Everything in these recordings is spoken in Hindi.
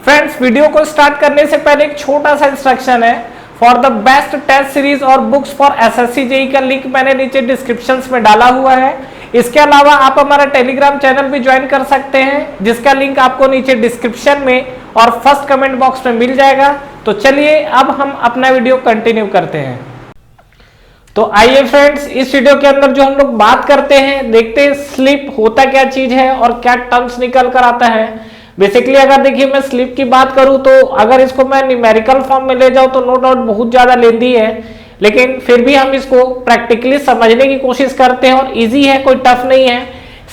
फ्रेंड्स, वीडियो को स्टार्ट करने से पहले एक छोटा सा इंस्ट्रक्शन है। For the best test series और बुक्स फॉर एसएससी जेईई का लिंक मैंने नीचे डिस्क्रिप्शन में डाला हुआ है। इसके अलावा आप हमारा टेलीग्राम चैनल भी ज्वाइन कर सकते हैं, जिसका लिंक आपको नीचे डिस्क्रिप्शन में और फर्स्ट कमेंट बॉक्स में मिल जाएगा। तो चलिए अब हम अपना वीडियो कंटिन्यू करते हैं। तो आइए फ्रेंड्स, इस वीडियो के अंदर जो हम लोग बात करते हैं, देखते हैं स्लीप होता क्या चीज है और क्या टर्म्स निकल कर आता है। बेसिकली अगर देखिए मैं स्लीप की बात करूं तो अगर इसको मैं न्यूमेरिकल फॉर्म में ले जाऊं तो नो डाउट बहुत ज्यादा लेंदी है, लेकिन फिर भी हम इसको प्रैक्टिकली समझने की कोशिश करते हैं और इजी है, कोई टफ नहीं है।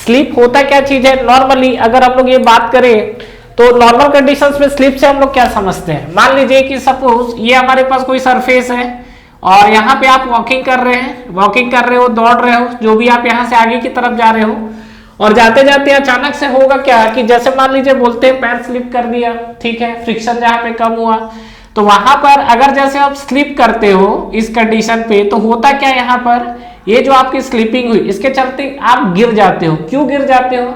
स्लीप होता क्या चीज है? नॉर्मली अगर हम लोग ये बात करें तो नॉर्मल कंडीशंस में स्लीप से हम लोग क्या समझते हैं। मान लीजिए कि सपोज ये हमारे पास कोई सरफेस है और यहाँ पे आप वॉकिंग कर रहे हो, दौड़ रहे हो, जो भी आप यहाँ से आगे की तरफ जा रहे हो, और जाते जाते अचानक से होगा क्या कि जैसे मान लीजिए बोलते हैं पैर स्लिप कर दिया, ठीक है, फ्रिक्शन जहाँ पे कम हुआ, तो वहां पर अगर जैसे आप स्लिप करते हो इस कंडीशन पे तो होता क्या, यहाँ पर ये जो आपकी स्लीपिंग हुई इसके चलते आप गिर जाते हो। क्यों गिर जाते हो?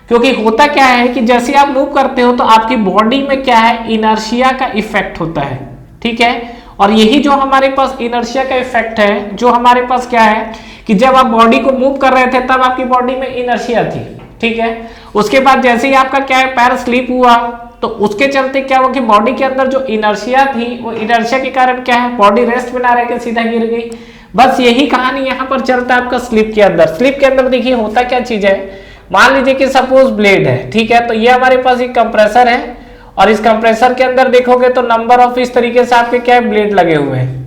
क्योंकि होता क्या है कि जैसे आप मूव करते हो तो आपकी बॉडी में क्या है, इनर्शिया का इफेक्ट होता है, ठीक है। और यही जो हमारे पास इनर्शिया का इफेक्ट है, जो हमारे पास क्या है कि जब आप बॉडी को मूव कर रहे थे तब आपकी बॉडी में इनर्शिया थी, ठीक है। उसके बाद जैसे ही आपका क्या है पैर स्लिप हुआ तो उसके चलते क्या हुआ कि बॉडी के अंदर जो इनर्शिया थी वो इनर्शिया के कारण क्या है, बॉडी रेस्ट में ना रह के सीधा गिर गई। बस यही कहानी यहाँ पर चलता है आपका स्लिप के अंदर। स्लिप के अंदर देखिए होता क्या चीज है, मान लीजिए कि सपोज ब्लेड है, ठीक है, तो ये हमारे पास एक कंप्रेसर है और इस कंप्रेसर के अंदर देखोगे तो नंबर ऑफ इस तरीके से आपके क्या ब्लेड लगे हुए हैं।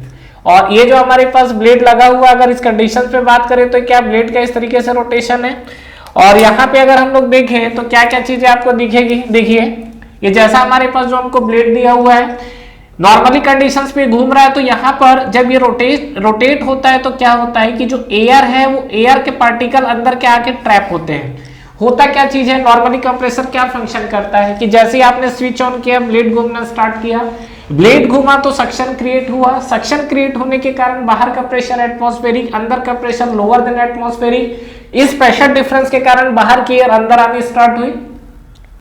और ये जो हमारे पास ब्लेड लगा हुआ, अगर इस कंडीशन पे बात करें तो क्या ब्लेड का इस तरीके से रोटेशन है। और यहाँ पे अगर हम लोग देखें तो क्या क्या चीजें आपको दिखेगी। देखिए ये जैसा हमारे पास जो हमको ब्लेड दिया हुआ है, नॉर्मली कंडीशंस पे घूम रहा है, तो यहाँ पर जब ये रोटेट होता है तो क्या होता है कि जो एयर है वो एयर के पार्टिकल अंदर के आके ट्रैप होते हैं। होता क्या चीज है, नॉर्मली कंप्रेसर क्या फंक्शन करता है कि जैसे ही आपने स्विच ऑन किया, ब्लेड घूमना स्टार्ट किया, ब्लेड घूमा तो सक्शन क्रिएट हुआ। सक्शन क्रिएट होने के कारण बाहर का प्रेशर एटमॉस्फेरिक, अंदर का प्रेशर लोअर देन एटमॉस्फेरिक। इस प्रेशर डिफरेंस के कारण बाहर की एयर अंदर आनी स्टार्ट हुई।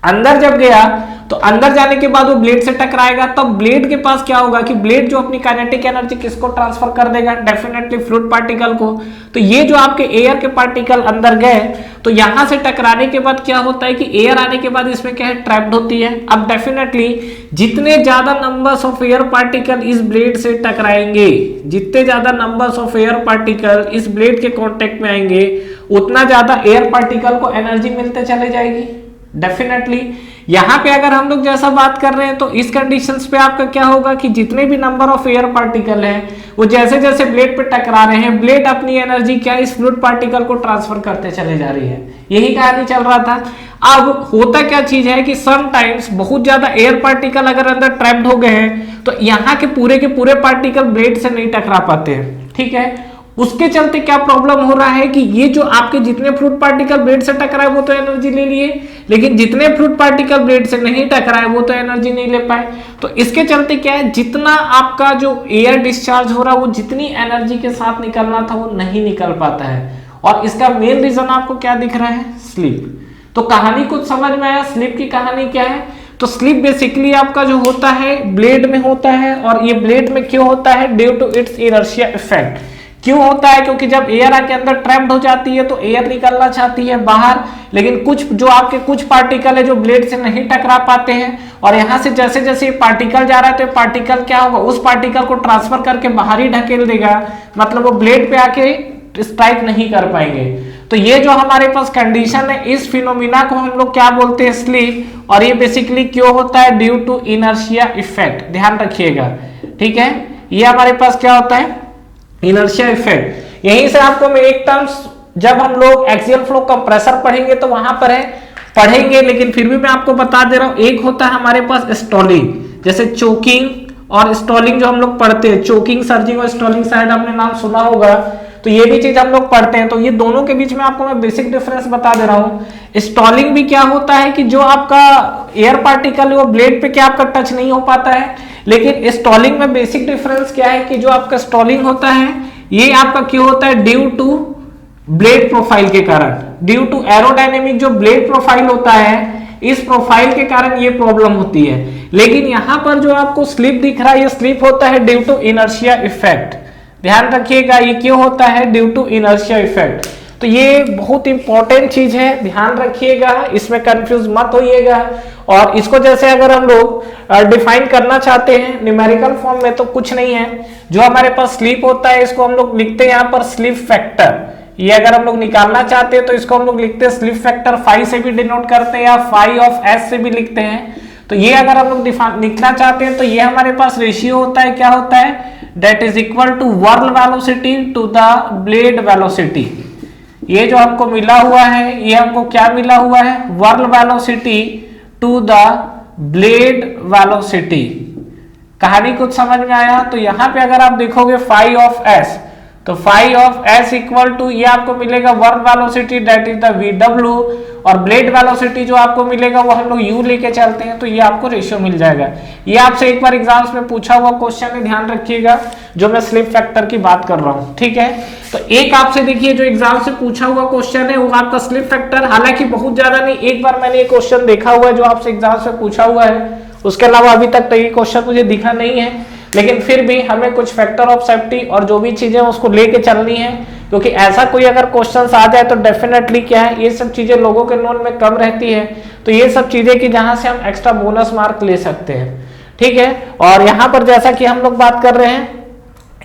अंदर जब गया तो अंदर जाने के बाद वो ब्लेड से टकराएगा, तब ब्लेड के पास क्या होगा कि ब्लेड जो अपनी काइनेटिक एनर्जी किसको ट्रांसफर कर देगा, डेफिनेटली फ्लूइड पार्टिकल को। तो ये जो आपके एयर के पार्टिकल अंदर गए तो यहां से टकराने के बाद क्या होता है कि एयर आने के बाद इसमें क्या है, ट्रैप्ड होती है। अब डेफिनेटली जितने ज्यादा नंबर्स ऑफ एयर पार्टिकल इस ब्लेड से टकराएंगे, जितने ज्यादा नंबर्स ऑफ एयर पार्टिकल इस ब्लेड के कांटेक्ट में आएंगे, उतना ज्यादा एयर पार्टिकल को एनर्जी मिलते चले जाएगी डेफिनेटली। यहां पे अगर हम लोग जैसा बात कर रहे हैं तो इस कंडीशंस पे आपका क्या होगा कि जितने भी नंबर ऑफ एयर पार्टिकल हैं वो जैसे जैसे ब्लेड पे टकरा रहे हैं, ब्लेड अपनी एनर्जी क्या इस फ्लूइड पार्टिकल को ट्रांसफर करते चले जा रही है। यही कहानी चल रहा था। अब होता क्या चीज है कि समटाइम्स बहुत ज्यादा एयर पार्टिकल अगर अंदर ट्रैप्ड हो गए हैं तो यहाँ के पूरे पार्टिकल ब्लेड से नहीं टकरा पाते हैं, ठीक है। उसके चलते क्या प्रॉब्लम हो रहा है कि ये जो आपके जितने फ्लूइड पार्टिकल ब्लेड से टकराए वो तो एनर्जी ले लिए, लेकिन जितने फ्लूइड पार्टिकल ब्लेड से नहीं टकराए वो तो एनर्जी नहीं ले पाए। तो इसके चलते क्या है, जितना आपका जो एयर डिस्चार्ज हो रहा है वो जितनी एनर्जी के साथ निकलना था वो नहीं निकल पाता है। और इसका मेन रीजन आपको क्या दिख रहा है, स्लीप। तो कहानी कुछ समझ में आया, स्लीप की कहानी क्या है। तो स्लीप बेसिकली आपका जो होता है ब्लेड में होता है, और ये ब्लेड में क्यों होता है, due to its inertia effect. क्यों होता है? क्योंकि जब एयर आके अंदर ट्रैप्ड हो जाती है तो एयर निकलना चाहती है बाहर, लेकिन कुछ पार्टिकल है जो ब्लेड से नहीं टकरा पाते हैं, और यहां से जैसे जैसे पार्टिकल जा रहा है तो पार्टिकल क्या होगा, उस पार्टिकल को ट्रांसफर करके बाहर ही ढकेल देगा, मतलब वो ब्लेड पे आके स्ट्राइक नहीं कर पाएंगे। तो ये जो हमारे पास कंडीशन है, इस फिनोमिना को हम लोग क्या बोलते हैं, स्लीप। और ये बेसिकली क्यों होता है, ड्यू टू इनर्शिया इफेक्ट, ध्यान रखिएगा, ठीक है। ये हमारे पास क्या होता है, इनर्शिया इफेक्ट। यहीं से आपको मैं एक टर्म्स जब हम लोग एक्सियल फ्लो कंप्रेसर पढ़ेंगे तो वहां पर है पढ़ेंगे, लेकिन फिर भी मैं आपको बता दे रहा हूं। एक होता है हमारे पास स्टॉलिंग, जैसे चोकिंग और स्टॉलिंग जो हम लोग पढ़ते हैं, चोकिंग, सर्जिंग और स्टॉलिंग, शायद आपने नाम सुना होगा। तो ये भी चीज हम लोग पढ़ते हैं। तो ये दोनों के बीच में आपको मैं बेसिक डिफरेंस बता दे रहा हूँ। स्टॉलिंग भी क्या होता है कि जो आपका एयर पार्टिकल है वो ब्लेड पे क्या आपका टच नहीं हो पाता है, लेकिन स्टॉलिंग में बेसिक डिफरेंस क्या है कि जो आपका स्टॉलिंग होता है ये आपका क्यों होता है, ड्यू टू ब्लेड प्रोफाइल के कारण, ड्यू टू एरोडायनेमिक जो ब्लेड प्रोफाइल होता है इस प्रोफाइल के कारण ये प्रॉब्लम होती है। लेकिन यहाँ पर जो आपको स्लिप दिख रहा है, ये स्लिप होता है ड्यू टू इनर्शिया इफेक्ट। ध्यान रखिएगा, ये क्यों होता है? Due to inertia effect. तो ये बहुत इंपॉर्टेंट चीज है, ध्यान रखिएगा, इसमें कंफ्यूज मत होइएगा। और इसको जैसे अगर हम लोग डिफाइन करना चाहते हैं न्यूमेरिकल फॉर्म में, तो कुछ नहीं है, जो हमारे पास स्लिप होता है इसको हम लोग लिखते हैं यहाँ पर स्लिप फैक्टर। ये अगर हम लोग निकालना चाहते हैं तो इसको हम लोग लिखते हैं स्लिप फैक्टर, फाई से भी डिनोट करते हैं या फाई ऑफ एस से भी लिखते हैं। तो ये अगर हम लोग लिखना चाहते हैं तो ये हमारे पास रेशियो होता है, क्या होता है? That is equal to whirl velocity to the blade velocity. ये जो हमको मिला हुआ है, ये हमको क्या मिला हुआ है? Whirl velocity to the blade velocity. कहानी कुछ समझ में आया? तो यहां पे अगर आप देखोगे फाई ऑफ एस, तो phi of S equal to ये आपको मिलेगा work velocity that is the VW, और ब्लेड वेलोसिटी जो आपको मिलेगा वो हम लोग U लेके चलते हैं, तो ये आपको रेशियो मिल जाएगा। ये आपसे एक बार एग्जाम्स में पूछा हुआ क्वेश्चन है, ध्यान रखिएगा, जो मैं स्लिप फैक्टर की बात कर रहा हूं, ठीक है। तो एक आपसे देखिए जो एग्जाम से पूछा हुआ क्वेश्चन है वो आपका स्लिप फैक्टर, हालांकि बहुत ज्यादा नहीं, एक बार मैंने ये क्वेश्चन देखा हुआ है जो आपसे एग्जाम से पूछा हुआ है, उसके अलावा अभी तक तो ये क्वेश्चन मुझे दिखा नहीं है, लेकिन फिर भी हमें कुछ फैक्टर ऑफ सेफ्टी और जो भी चीजें उसको लेके चलनी है, क्योंकि ऐसा कोई अगर क्वेश्चंस आ जाए तो डेफिनेटली क्या है, ये सब चीजें लोगों के नोन में कम रहती है, तो ये सब चीजें की जहां से हम एक्स्ट्रा बोनस मार्क ले सकते हैं, ठीक है। और यहाँ पर जैसा कि हम लोग बात कर रहे हैं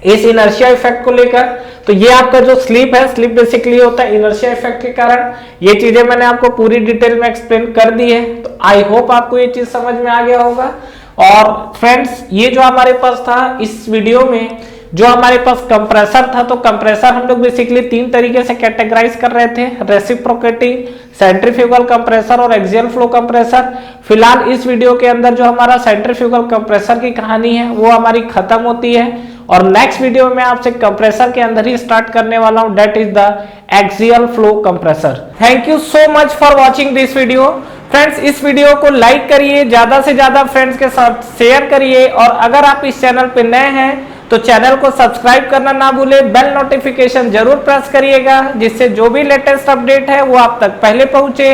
इस इनर्शिया इफेक्ट को लेकर, तो ये आपका जो स्लिप है, स्लिप बेसिकली होता है इनर्शिया इफेक्ट के कारण। ये चीजें मैंने आपको पूरी डिटेल में एक्सप्लेन कर दी है, तो आई होप आपको ये चीज समझ में आ गया होगा। और फ्रेंड्स, ये जो हमारे पास था इस वीडियो में, जो हमारे पास कंप्रेसर था, तो कंप्रेसर हम लोग बेसिकली तीन तरीके से कैटेगराइज कर रहे थे, रेसिप्रोकेटिंग, सेंट्रीफ्यूगल कंप्रेसर और एक्सियल फ्लो कंप्रेसर। फिलहाल इस वीडियो के अंदर जो हमारा सेंट्रीफ्यूगल कंप्रेसर की कहानी है वो हमारी खत्म होती है, और नेक्स्ट वीडियो में आपसे कंप्रेसर के अंदर ही स्टार्ट करने वाला हूं, that is the axial flow compressor. Thank you so much for watching this video. Friends, इस वीडियो को लाइक करिए, ज्यादा से ज्यादा फ्रेंड्स के साथ शेयर करिए, और अगर आप इस चैनल पे नए हैं तो चैनल को सब्सक्राइब करना ना भूलें, बेल नोटिफिकेशन जरूर प्रेस करिएगा, जिससे जो भी लेटेस्ट अपडेट है वो आप तक पहले पहुंचे।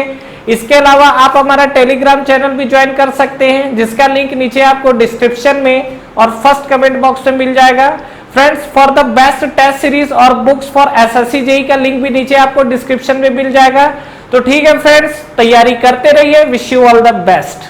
इसके अलावा आप हमारा टेलीग्राम चैनल भी ज्वाइन कर सकते हैं, जिसका लिंक नीचे आपको डिस्क्रिप्शन में और फर्स्ट कमेंट बॉक्स में मिल जाएगा। Friends, for the best test series और बुक्स फॉर SSC JEE का लिंक भी नीचे आपको डिस्क्रिप्शन में मिल जाएगा। तो ठीक है फ्रेंड्स, तैयारी करते रहिए। Wish you all the best.